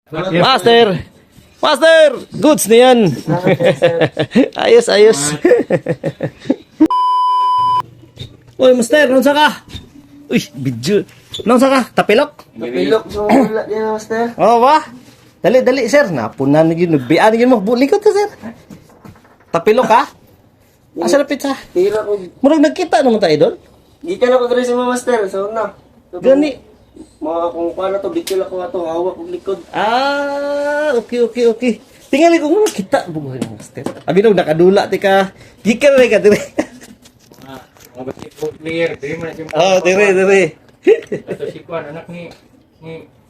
Master! Master! Goods na yan! Ayos, ayos. Uy, Master, nung ka? Uy, video. Nung ka? Tapilok? Tapilok sa wala yan, master. Oo ba? Dali, dali, sir. Napunan na yun. Nagbian yun mo. Likod ka, sir. Tapilok ka? Asa na pizza? Tira ko. Murag nagkita naman tayo doon. Gikan ako diri sa mga master. So na. Gani. Mga kung paano to, bigil ako ato, hawak og likod. Ah, okay, okay, okay. Tingali ko muna kita. Bubuhay ng Master. Abi nung nakadula, tika. Gikan rin ka, dire. Mga basketball player, diri man si Oh, dire, dire. Ato si Juan, anak ni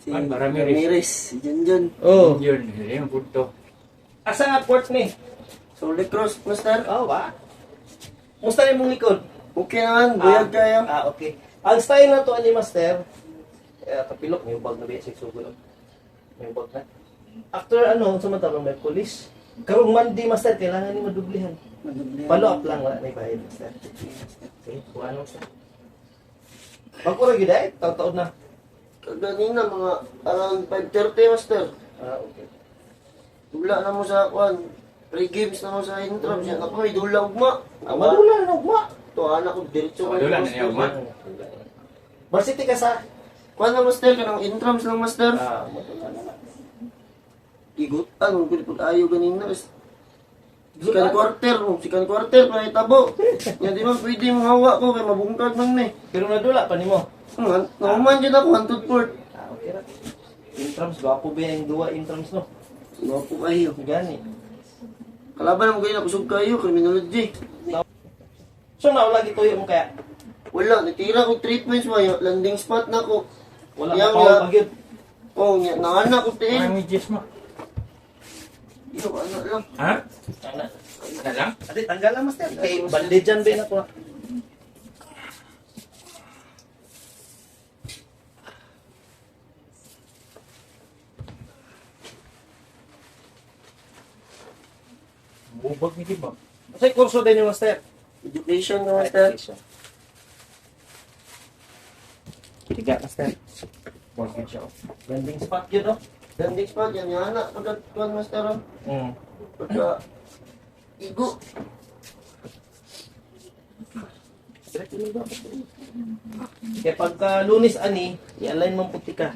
Si Juan Ramirez. Ramirez, si Junjun. Oh. Yun, yung punto. Asa nga port ni? So, Cross, master. Oh, ba? Musta yung mong likod? Okay naman, buyag kaya. Okay. Ang style na to ni Master, kapilok, may ubag na basic sugod. May ubag na. After ano, samantalang may police. Karong Monday, Master, kailangan ni madublihan. Follow up lang, wala na ibayad, Master. Okay, kuha na, Master. Pagkura gid ay, taon-taon na. Kaganina, mga around 5:30, master. Okay. Dula na mo sa kwan. Pre-games na mo sa intro. Siya ako, may dula ugma. Madula na, ugma. To, anak ko, diretso So, dula na niya, ugma? Varsity ka sa? Kwan na, master, kanang intrams lang, master. Madula na. Igutan, kung ayaw ganina. Sikan quarter, may tabo. Yan di man pwede mong hawa ko, kay mabungkag man ni. Pero nadula pa nimo. Nauman dyan ako, hunted port. Okay ra. Intrams, gwapo ba yung duwa intrams no? Gwapo kayo. Gani. Kalaban mo kayo na kusog kayo, criminology. So naula gituyo mo kaya? Wala, natira ko 3 points ba, landing spot na ko. Wala Yang ka pa pagyud. Oh, naanak ko Ay, tiin. may Jess mo. Iyo, anak lang. Ha? Ana. Ano lang? Ate tanggal lang Master. Kay bandijan ba na ko. Bubag ni Diba? Kasi kurso din yung Master. Education na, master. Tiga Master. Mortgage siya. Landing spot yun no? Landing spot, yan yung anak. Pagkatuan, master. Hmm. Pagka, igo. Kaya pagka lunis ani, i-align mong puti ka.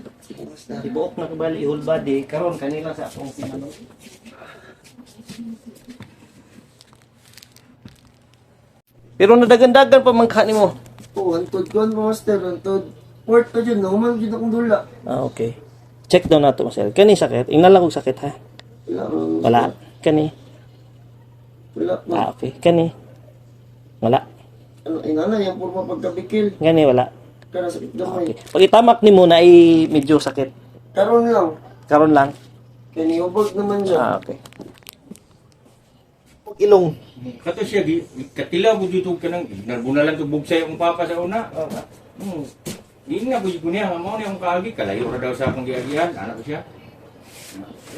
Ibuok na kabali, whole body. Karon kanila sa akong sinano. Pero nadagan-dagan pa man kani mo. Oh, hantod ko, master. Hantod. Port ka dyan, nauman dyan akong dula. Okay. Check daw nato Master. Kani sakit? Ingala kog sakit ha. Wala, ron. Wala. Kani. Wala, no. Okay. Kani. Wala. Ano, inana, yung purma pagkabikil. Kani wala. Kaya sakit gamay. Okay. Pag itamak ni mo na medyo sakit. Karon lang. Karon lang. Kaya niubag naman siya. Okay. Pag ilong. Kato siya, katila mo dito ka nang, narbunalan to bugsay ang papa sa una. Hindi nga, buji ko niya, mo niya ang kaagi, kalayo na daw sa akong giagihan, anak ko siya.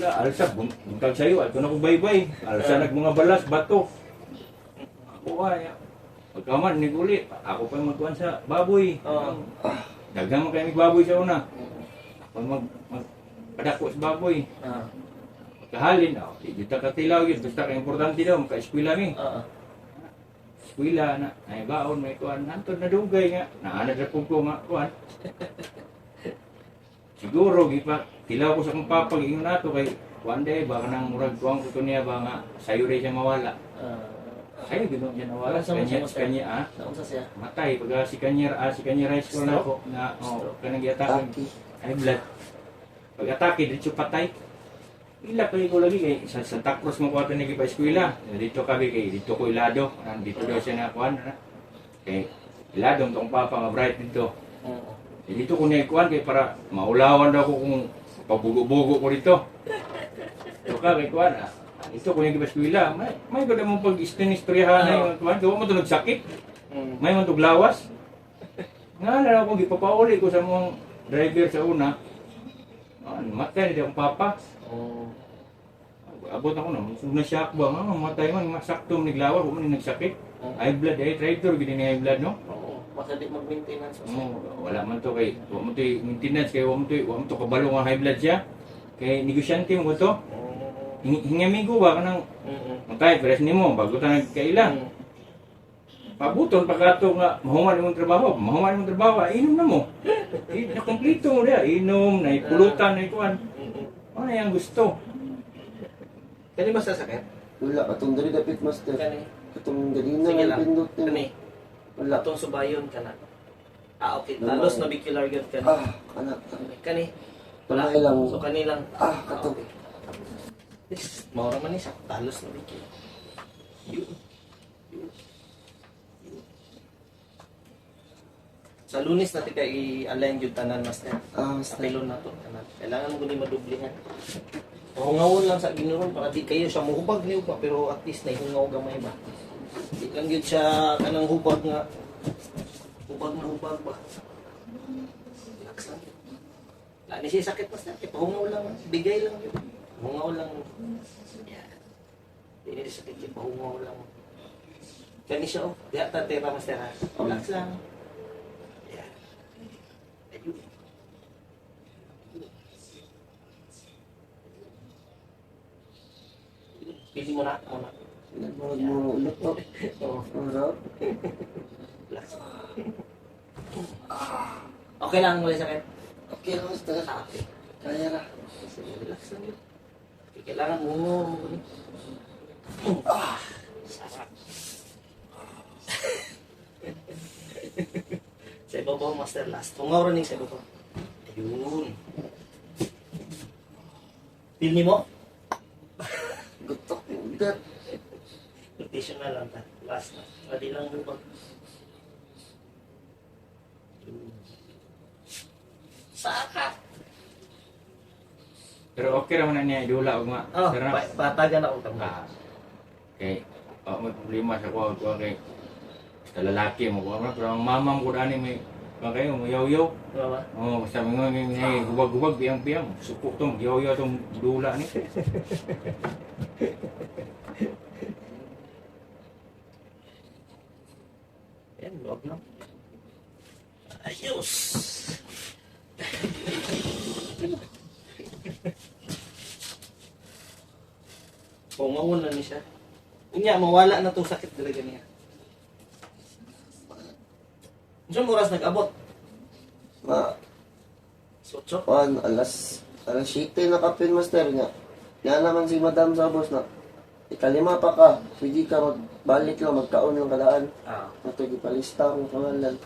Wala, alsa, buntag sa'yo, ato na ko baybay. Alsa, mga balas, bato. Ako kaya. Pagkaman, ni Guli, ako pa yung magkuhan sa baboy. Dagang mo kayo may baboy sa una. Ako magpadako sa baboy. Kahalin, di ta katilaw yun. Basta ka importante daw, maka-eskwila mi. Eskwila na, ay baon, may kuhan. Nantod na dugay nga. Naanad na pong ko nga, kuhan. Siguro, gipa, tilaw ko sa kong papa, giingon nato kay one day, baka nang murag kuhan ko niya, ba nga, sayo rin siya mawala. Sayo, gano'n siya nawala. Kanya, Naunsa siya? matay. Pag si Kanya high school na ako, na, kanang giatake. High blood. Pag atake, dito patay. Ila kay ko lagi kay sa Santa Cruz mo kuha ni pa eskwela. Dito kami kay dito ko ilado. Dito daw siya na kuan na. Kay ilado tong papa nga bright dito. Dito ko niya kuan kay para maulawan daw ko kung pabugo-bugo ko dito. Dito ka kay kuan. Dito ko niya pa eskwela. May gud mo pag istoryahan na yung kuan. Gawa mo to nagsakit. May man to glawas. Nga na ako gipapauli ko sa mong driver sa una. Matay ni ang papa. Abot ako na, na-shock ba? Matay man, masakto niglawa, kung man nagsakit. High blood, traitor, gini ni high blood, no? Masali mag-maintenance. Wala man to kay, wala man to maintenance, kay wala man to kabalo nga high blood siya. Kay negosyante mo ba to? Oh. Hingamigo ba ka ng okay, press nimo bago ta nagkaila. Pabuton pagkato nga mahuman imong trabaho, inom na mo. Na kompleto mo dia, inom na pulutan na ikuan. Ano yang gusto? Kani ba sa sakit? Wala, katong dali dapit master. Kani. Katong ganina Sige ang lang. pindot Kani. niya. Wala. Atong subayon ka na. Okay. Talos na bicular yun ka na. Anak. Kani. Wala. Kamay lang. So, kani lang. Katong. Yes. Maura man isa. Talos na bicular. Yun. Sa Lunes natin kaya i-align yung tanan, Master. Master. Apelon na to. Tanan. Kailangan mo ni madublihan. Mahungawon lang sa Ginoon para di kayo siya muhubag niyo pa pero at least nahihungaw gamay ba. Di lang yun siya kanang hubag nga. Hubag na hubag ba. Relax lang. Lani siya sakit, Master. Ipahungaw lang. Bigay lang yun. Hungaw lang. Yan. Di niya sakit. Ipahungaw lang. Kani siya, oh. Di ata tira, Master. Ha? Relax lang. Yan. Ayun. Pili mo na. Muna. Nagmahal mo ulit po. Oo. Harap. Relax. Okay lang muli sakit. Okay lang, master. Okay. Kaya na. Sige, relax lang yun. Okay, kailangan mo. Sarap. Sa iba po, Master, last. Tungaw rin sa iba po. Ayun. Feel niyo mo? Gutok. Bigat. Rotation na lang ta. Last na. Pwede lang mo ba? Sarap. Pero okay ra man na niya idula og ma. Oh, Sarap. patagan ako tama. Okay. May problema sa ko kay sa lalaki mo ko pero ang mama mo dani may kayo mo yaw-yaw. Diba ba? Oh, basta mo ngay gubag-gubag biyang-biyang. Suko tong yaw-yaw tong dula ni. Yan, luwag na. Ayos! Pumawon na niya siya. Unya, mawala na itong sakit talaga niya. Diyan oras nag-abot. Sotso? Alas 7 na kapin, master niya. Yan naman si Madam sa boss na. Ikalima pa ka. Pwede ka magbalik lang, magkaon yung kalaan. Ito, ipalista ang pangalan.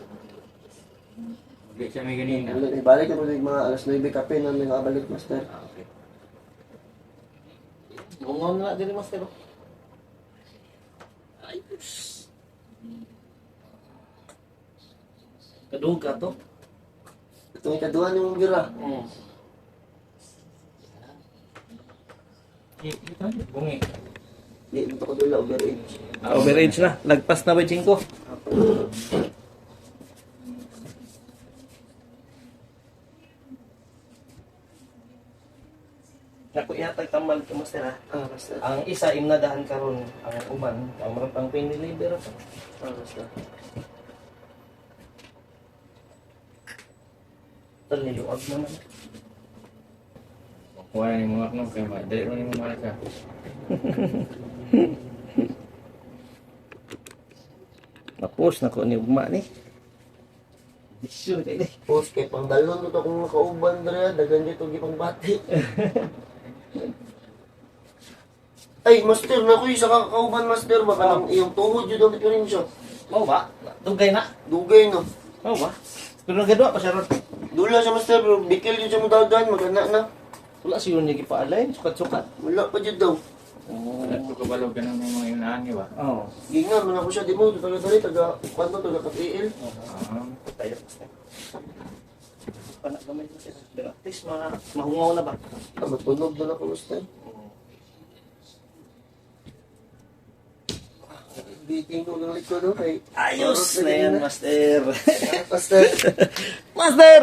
Di siya may ganina. Ibalik na po mga alas 9 kapin na may nakabalik, master. Okay. Bungaw na din yung master. Ayos. Kadug ka to? Itong ikaduhan yung gira. Ito bungi. Di, ito ko doon overage. Overage na. Lagpas na ba yung 5? Ako yata tambal ko, master, ha? Master. Ang isa, imnadahan karon ang uban. Ang mga pang pain reliever. Master. Tal niluwag naman. Wala ni mga knop kay ma. Dali ron ni mga ka. Mapos na ko ni ugma ni. Sure kay day. Post kay pangdalon to kung nakauban dre, dagan dito gipang bati. Ay, master, na ko isa ka kauban, master. Baka lang iyong tuhod yun ang diferensya. Mau ba? Dugay na. Dugay, no? Mau ba? Pero nagadwa pa siya ron. Dula siya, master, pero bikil yun siya mo dagan, magana na. Wala siguro niya gipa-align, sukat-sukat. Wala pa dyan daw. Ato ka balog ka ng mga yunahan niya ba? Oo. Gingan, man ako siya, di mo, taga-dali, kwanto, taga-kapiil. Tayo. Panak naman yun siya. Pero at least mahungaw na ba? Matunog na ako, master. Biting ko ng likod, no? Kay... Ayos na yan, master. Master. Master!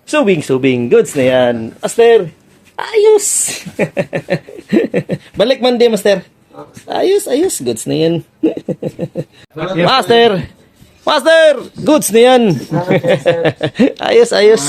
Subing. Goods na yan. Master! Ayos! Balik man din, master. Ayos. Goods na yan. Master! Goods na yan. Ayos.